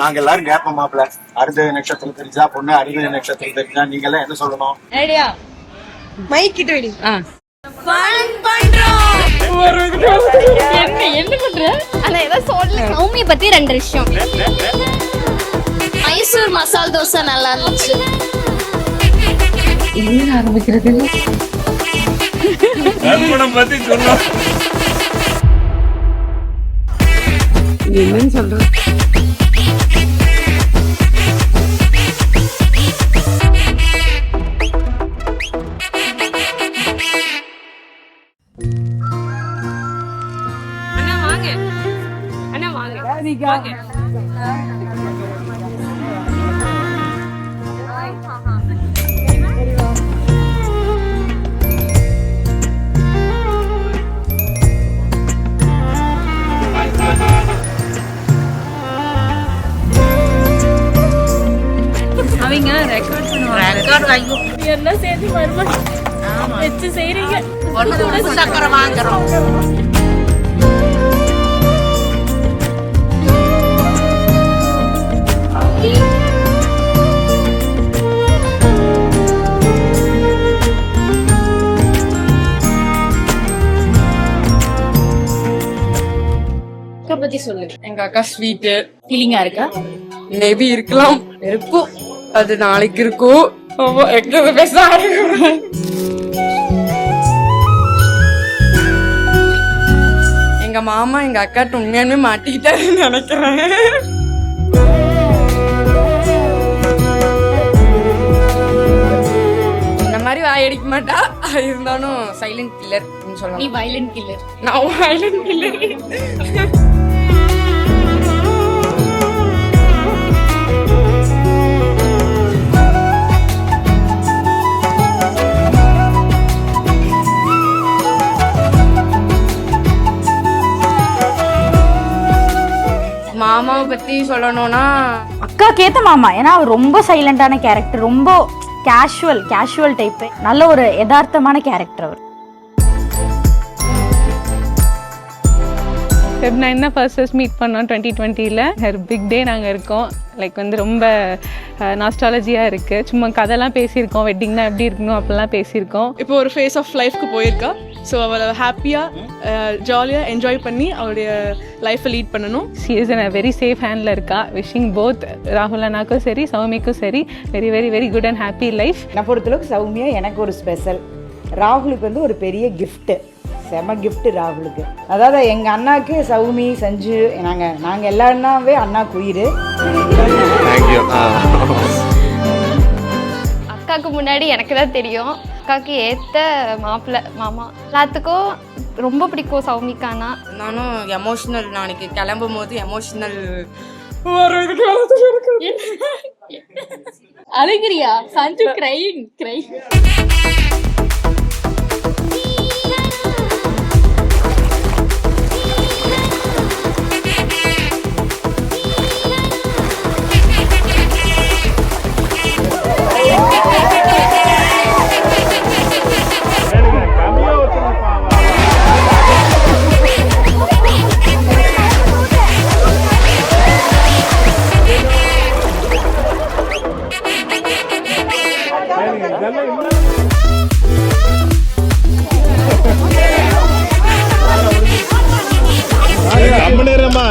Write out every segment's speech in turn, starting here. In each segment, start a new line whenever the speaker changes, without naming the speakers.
நாங்க எல்லாரும் கேட்போம் மாப்பிள்ள, அறுபது நட்சத்திரம் தெரிஞ்சா பொண்ணு, அறுபது நட்சத்திரம் தெரிஞ்சா நீங்க எல்லாம் என்ன சொல்லணும்?
ஐடியா மைக் கிட்ட வெடி. என்ன பண்ற?
அத ஏதோ சொல்லு. சௌமிய பத்தி 2 விஷயம். மைசூர் மசால் தோசை நல்லா இருந்துச்சு.
என்ன ஆரம்பிக்கிறது?
நறுமணம் பத்தி சொல்ல
என்னன்னு சொல்ற? அண்ணா வாங்க, அண்ணா வாங்க. அவங்க ரெக்கார்ட் பண்ணுவாங்க. எல்லாம் சேர்த்து மறுபடியும் வச்சு செய்றீங்க. சக்கரை வாங்குறோம். பத்தி சொல்லு. எங்க அக்கா ஸ்வீட் ஃபீலிங்கா இருக்கா? மேபி இருக்கலாம், இருக்கும். அது நாளைக்கு இருக்கும். எங்க மாமா எங்க அக்காட்ட உண்மையானுமே மாட்டிக்கிட்டாருன்னு நினைக்கிறேன். இந்த மாதிரி வாயடிக்க மாட்டா, இருந்தாலும் சைலண்ட் கில்லர் சொல்லலாம். நீ வயலண்ட் கில்லர், நான் வயலண்ட் கில்லர். மாமாவை பத்தி சொல்லணும்னா
அக்கா கேத்த மாமா. ஏன்னா அவர் ரொம்ப சைலண்டான கேரக்டர், ரொம்ப கேஷுவல் டைப், நல்ல ஒரு யதார்த்தமான கேரக்டர் அவர்.
ஃபெப் 9 தான் ஃபர்ஸ்ட் மீட் பண்ணோம் 2020ல். ஹர் பிக் டே நாங்கள் இருக்கோம். லைக் வந்து ரொம்ப நாஸ்டாலஜியாக இருக்குது. சும்மா கதைலாம் பேசியிருக்கோம், வெட்டிங்னா எப்படி இருக்கணும் அப்படிலாம் பேசியிருக்கோம்.
இப்போ ஒரு ஃபேஸ் ஆஃப் லைஃப்க்கு போயிருக்கா. ஸோ அவளை ஹாப்பியாக ஜாலியாக என்ஜாய் பண்ணி அவளுடைய லைஃப்பை லீட் பண்ணணும்.
She is in a very safe handle இருக்கா. விஷிங் போத் ராகுல் அண்ணாக்கும் சரி சௌமிக்கும் சரி very very very good and happy life.
என்னை பொறுத்தளவுக்கு சௌமியா எனக்கு ஒரு ஸ்பெஷல். ராகுலுக்கு வந்து ஒரு பெரிய கிஃப்ட்டு, செம கிஃப்ட் ராகுலுக்கு. அதாவது எங்கள் அண்ணாக்கு சௌமி சஞ்சு நாங்கள் எல்லா அண்ணாவே அண்ணாக்கு உயிர்.
அக்காவுக்கு முன்னாடி எனக்கு தான் தெரியும். அக்காவுக்கு ஏற்ற மாப்பிள்ளை மாமா எல்லாத்துக்கும் ரொம்ப பிடிக்கும் சௌமிக்கானா.
நானும் எமோஷ்னல், நாளைக்கு கிளம்பும் போது எமோஷ்னல்
அழுகிறியா? சஞ்சு கிரைங்.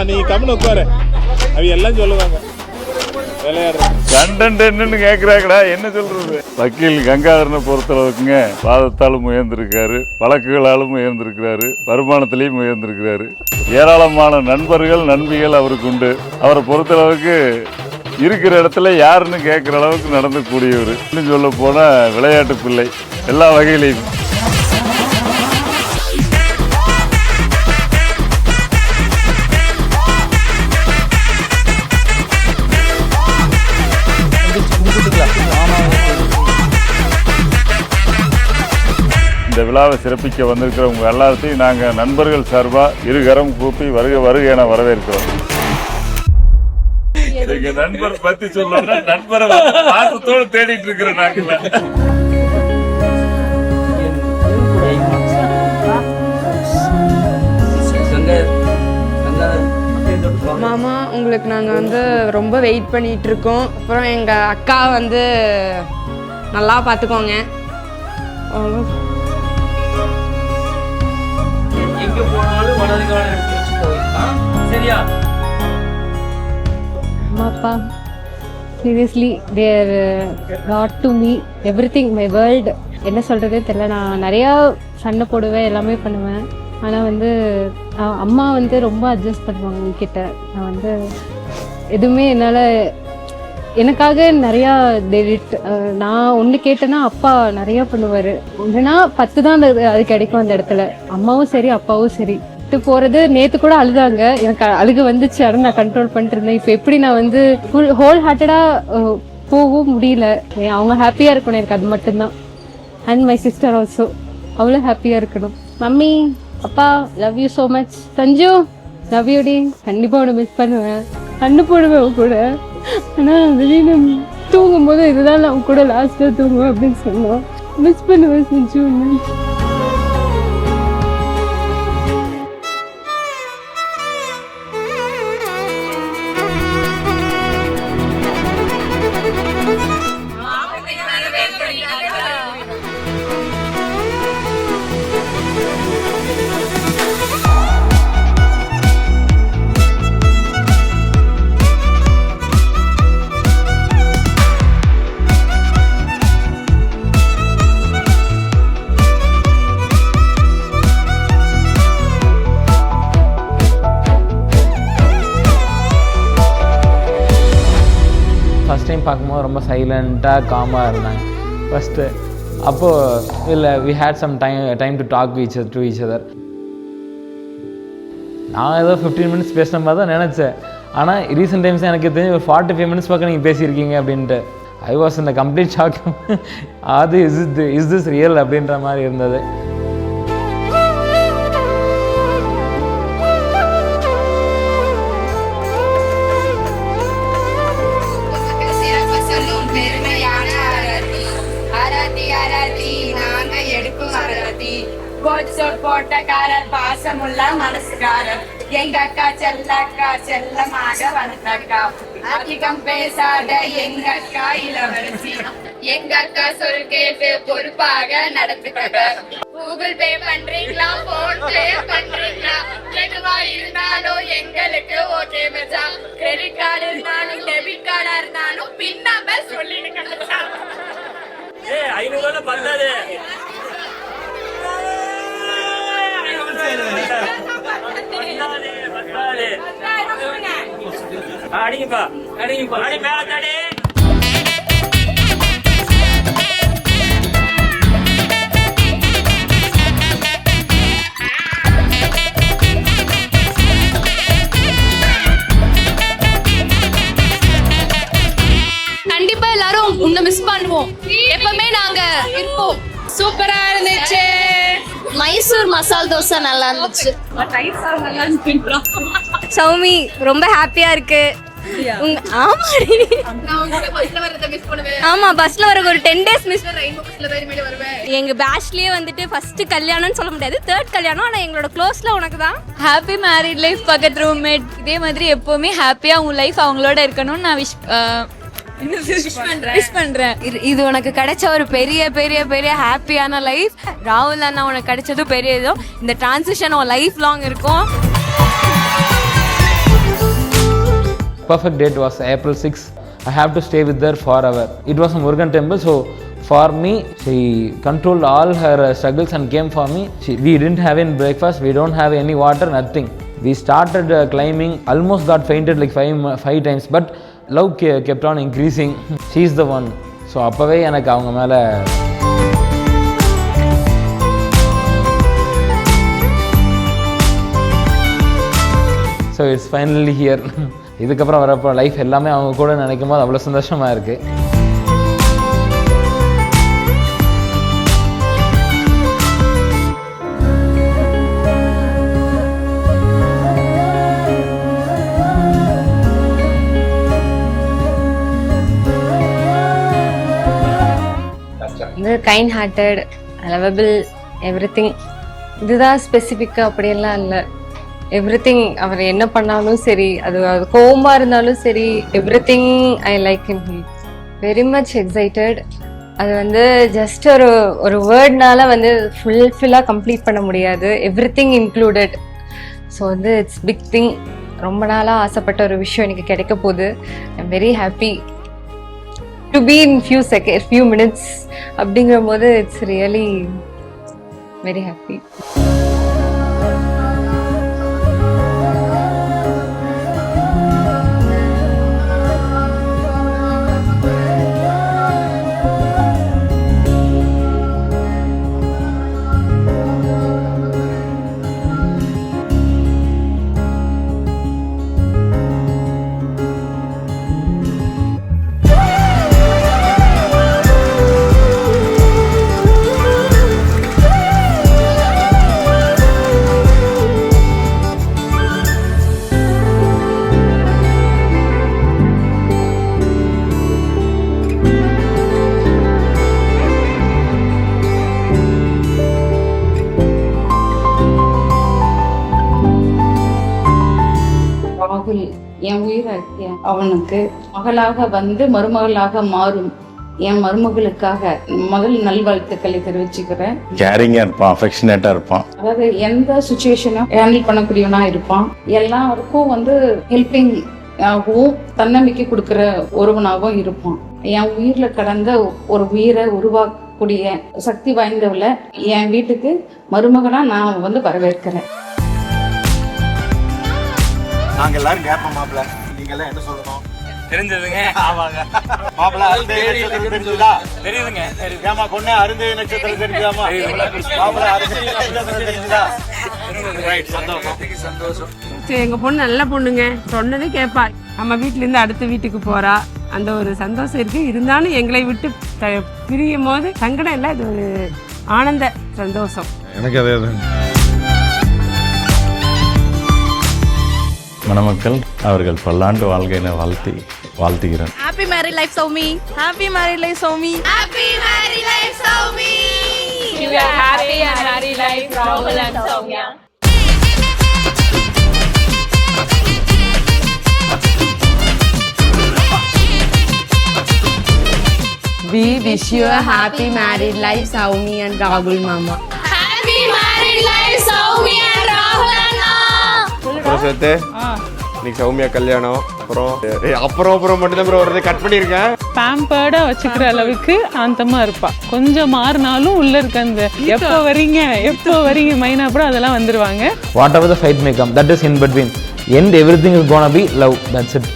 நீ கம்முன்னு உட்காரு, அவ எல்லாம் சொல்லுவாங்க. கண்டென்ட் என்னன்னு கேக்குறாங்கடா, என்ன சொல்றது? வக்கீல் கங்காதரனை பொறுத்தளவுக்குங்க வாதத்தாலும் உயர்ந்திருக்காரு, வழக்குகளாலும் உயர்ந்திருக்கிறாரு, வருமானத்திலையும் உயர்ந்திருக்கிறாரு. ஏராளமான நண்பர்கள் நண்பிகள் அவருக்கு உண்டு. அவரை பொறுத்தளவுக்கு இருக்கிற இடத்துல யாருன்னு கேட்குற அளவுக்கு நடந்துக்கூடியவர். இன்னும் சொல்ல போனா விளையாட்டு பிள்ளை எல்லா வகையிலையும். இந்த விழாவை சிறப்பிக்க வந்திருக்கிறவங்க எல்லாத்தையும் நாங்கள் நண்பர்கள் சார்பாக இருகரம் கூப்பி வருக வருக என வரவேற்கிறோம். எங்க நண்பர் பத்தி சொல்லணும்னா நண்பரை மாற்றத்தோடு தேடிட்டு இருக்கிற
மாமா
உங்களுக்கு நாங்கள் வந்து ரொம்ப வெயிட் பண்ணிகிட்டு இருக்கோம். அப்புறம் எங்கள் அக்கா வந்து நல்லா பார்த்துக்கோங்க.
எங்கே போனாலும் வலது காலம் எடுத்து வச்சு போயிருக்கான். சரியா?
அம்மா அப்பா seriously there not to me everything my world. என்ன சொல்கிறதே தெரியல. நான் நிறையா சண்டை போடுவேன், எல்லாமே பண்ணுவேன். ஆனால் வந்து அம்மா வந்து ரொம்ப அட்ஜஸ்ட் பண்ணுவாங்க என்கிட்ட. நான் வந்து எதுவுமே என்னால் எனக்காக நிறையா டெலிட் நான் ஒன்று கேட்டேன்னா அப்பா நிறையா பண்ணுவார். ஒன்றுனா 10 தான் அது கிடைக்கும் அந்த இடத்துல. அம்மாவும் சரி அப்பாவும் சரி. விட்டு போகிறது நேற்று கூட அழுதாங்க. எனக்கு அழுகு வந்துச்சு, ஆனால் நான் கண்ட்ரோல் பண்ணிட்டு இருந்தேன். இப்போ எப்படி நான் வந்து ஹோல் ஹார்ட்டடாக போகவும் முடியல. அவங்க ஹாப்பியாக இருக்கணும், எனக்கு அது மட்டும்தான். அண்ட் மை சிஸ்டர் ஆல்சோ, அவ்வளோ ஹாப்பியாக இருக்கணும். மம்மி அப்பா love you so much. Sanju love you டி. கண்டிப்பாக உன்னை மிஸ் பண்ணுவேன், கண்ணு போடுவேன் கூட. ஆனால் திடீர்னு தூங்கும் போது இதுதான் நான் கூட லாஸ்ட்டாக தூங்குவேன் அப்படின்னு சொன்னோம். மிஸ் பண்ணுவேன் சஞ்சு ஒன்று.
ஃபஸ்ட் டைம் பார்க்கும்போது ரொம்ப சைலண்ட்டாக காமாக இருந்தாங்க ஃபஸ்ட்டு. அப்போது இல்லை we had some time to talk to each other. நான் ஏதோ 15 மினிட்ஸ் பேசுன மாதிரி தான் நினச்சேன். ஆனால் ரீசெண்ட் டைம்ஸ் எனக்கு தெரிஞ்சு ஒரு 45 மினிட்ஸ் பக்கம் நீங்கள் பேசியிருக்கீங்க அப்படின்ட்டு. ஐ வாஸ் இந்த கம்ப்ளீட் ஷாக். அது இஸ் திஸ் ரியல் அப்படின்ற மாதிரி இருந்தது.
போட்டக்காரர் பாசமுள்ள மனசுக்காரர் எங்க அக்கா செல்லக்கா செல்லமாக வளர்ந்தக்கா அதிகம் பேசாத எங்க அக்கா இளவரசி எங்க அக்கா சொல் கேட்டு பொறுப்பாக நடந்துக்கங்க. கூகுள் பே பண்றீங்களா, போன் பே பண்றீங்களா, எதுவா இருந்தாலும் எங்களுக்கு ஓகே மச்சான். கிரெடிட் கார்டு இருந்தாலும் டெபிட் கார்டா இருந்தாலும் பின் நம்பர் சொல்லிடுங்க மச்சான்.
500 பண்ணாது. அடிங்கப்பா அடிங்கப்பா அடி மேல தடி.
கண்டிப்பா எல்லாரும் உன்னை மிஸ் பண்ணுவோம். எப்பவுமே நாங்க இருப்போம்.
சூப்பரா இருந்துச்சு.
மைசூர் மசால் தோசை நல்லா இருந்துச்சு.
சௌமி ரொம்ப ஹாப்பியா இருக்கு. ஆமா பஸ்ல வர ஒரு 10 days மிஸ். எங்க பேட்ச்லயே வந்துட்டு ஃபர்ஸ்ட் கல்யாணம்னு சொல்ல முடியாது, 3rd கல்யாணம். ஆனா எங்களோட க்ளோஸ்ல உனக்கு தான்
ஹாப்பி மேரிட் லைஃப், பக்கத்து ரூம்மேட். இதே மாதிரி எப்பவுமே ஹாப்பியா உங்க லைஃப் அவங்களோட இருக்கணும்னு நான் விஷ் பண்றேன். இது உனக்கு கிடைச்ச ஒரு பெரிய பெரிய பெரிய ஹாப்பியான லைஃப். ராகுல் அண்ணா உனக்கு கிடைச்சதும் பெரிய இதுவும். இந்த டிரான்சிஷன் உன் லைஃப் லாங் இருக்கும்.
Perfect date was April 6. I have to stay with her forever. It was a Murugan temple, so for me, she controlled all her struggles and came for me. We didn't have any breakfast, we don't have any water, nothing. We started climbing, almost got fainted like five times, but love kept on increasing. She is the one. So அப்பவே எனக்கு அவங்க மேலே so it's finally here. இதுக்கப்புறம் வரப்போ life எல்லாமே அவங்க கூட நினைக்கும் போது அவ்வளோ சந்தோஷமாக இருக்குது.
Kind hearted, lovable, everything. இதுதான் ஸ்பெசிஃபிக்காக அப்படியெல்லாம் இல்லை. எவ்ரிதிங் அவர் என்ன பண்ணாலும் சரி, அது கோவமா இருந்தாலும் சரி, everything I like him. Very much excited. அது வந்து ஜஸ்ட் ஒரு வேர்ட்னால வந்து ஃபுல்லாக கம்ப்ளீட் பண்ண முடியாது. Everything included. ஸோ வந்து இட்ஸ் பிக் திங். ரொம்ப நாளாக ஆசைப்பட்ட ஒரு விஷயம் எனக்கு கிடைக்க போகுது. I am very happy to be in few minutes அப்படிங்கிற போது இட்ஸ் ரியலி வெரி ஹாப்பி.
ராகுல் என் உயிர் அவனுக்கு மகளாக வந்து மருமகளாக மாறும் என் மருமகளுக்காக முதல் நல்வாழ்த்துக்களை தெரிவிச்சுக்கிறேன்.
கேரிங்கா இருப்பான், அஃபெக்ஷனேட்டா இருப்பான்.
அதாவது எந்த சுச்சுவேஷனும் ஹேண்டில் பண்ணக்கூடியவனா இருப்பான். எல்லாருக்கும் வந்து ஹெல்பிங் ஆகவும் தன்னம்பிக்கை கொடுக்கிற ஒருவனாகவும் இருப்பான். என் உயிர்ல கடந்த ஒரு உயிரை உருவாக்கக்கூடிய சக்தி வாய்ந்தவளை என் வீட்டுக்கு மருமகனா நான் வந்து வரவேற்கிறேன்.
நாங்க எல்லாரும் கேட்போம் மாப்பிள்ள, நீங்க எல்லாம் என்ன சொல்லணும்?
தெரிஞ்சதுங்க.
ஆமாங்க மாப்பிள்ள. அருந்ததி நட்சத்திரம் தெரிஞ்சுதா?
தெரியுதுங்க.
ஏமா பொண்ணு அருந்ததி நட்சத்திரம் தெரிஞ்சுதாமா? மாப்பிள்ள அருந்ததி நட்சத்திரம் தெரிஞ்சுதா? சந்தோஷம்.
எங்க பொண்ணு நல்ல பொண்ணுங்க, சொன்னதே கேட்பா. நம்ம வீட்டுல இருந்து அடுத்த வீட்டுக்கு போறா, அந்த ஒரு சந்தோஷம் இருக்கு. இருந்தாலும் எங்களை விட்டு பிரியும் போது சங்கடம் இல்லை, இது ஒரு ஆனந்த சந்தோஷம்.
எனக்கு அதே மணமக்கள் அவர்கள் பல்லாண்டு வாழ்க்கையின வாழ்த்துகிறேன்.
Happy married life Soumi. Happy married life Soumi. Happy married life Soumi.
You are happy and married life, Rahul and Soumya.
We wish you a happy married life, Soumi and Rahul Mama.
Happy married life, Soumi and Rahul Anna.
சேர்த்து இன்னைக்கு சௌமியா கல்யாணம். அப்புறம் மட்டும்தான் bro வரது cut பண்ணியிருக்கேன்.
பேம்பர்டா வச்சுக்கிற அளவுக்கு சாந்தமா இருப்பா. கொஞ்சம் மாறினாலும் உள்ள இருக்க அந்த எப்போ வரீங்க மைனா அப்புறம் அதெல்லாம் வந்துருவாங்க.
Whatever the fight may come, that is in between. End everything is gonna be love. That's it.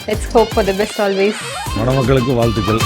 Let's hope for the best always.
மணமக்களுக்கு வாழ்த்துக்கள்.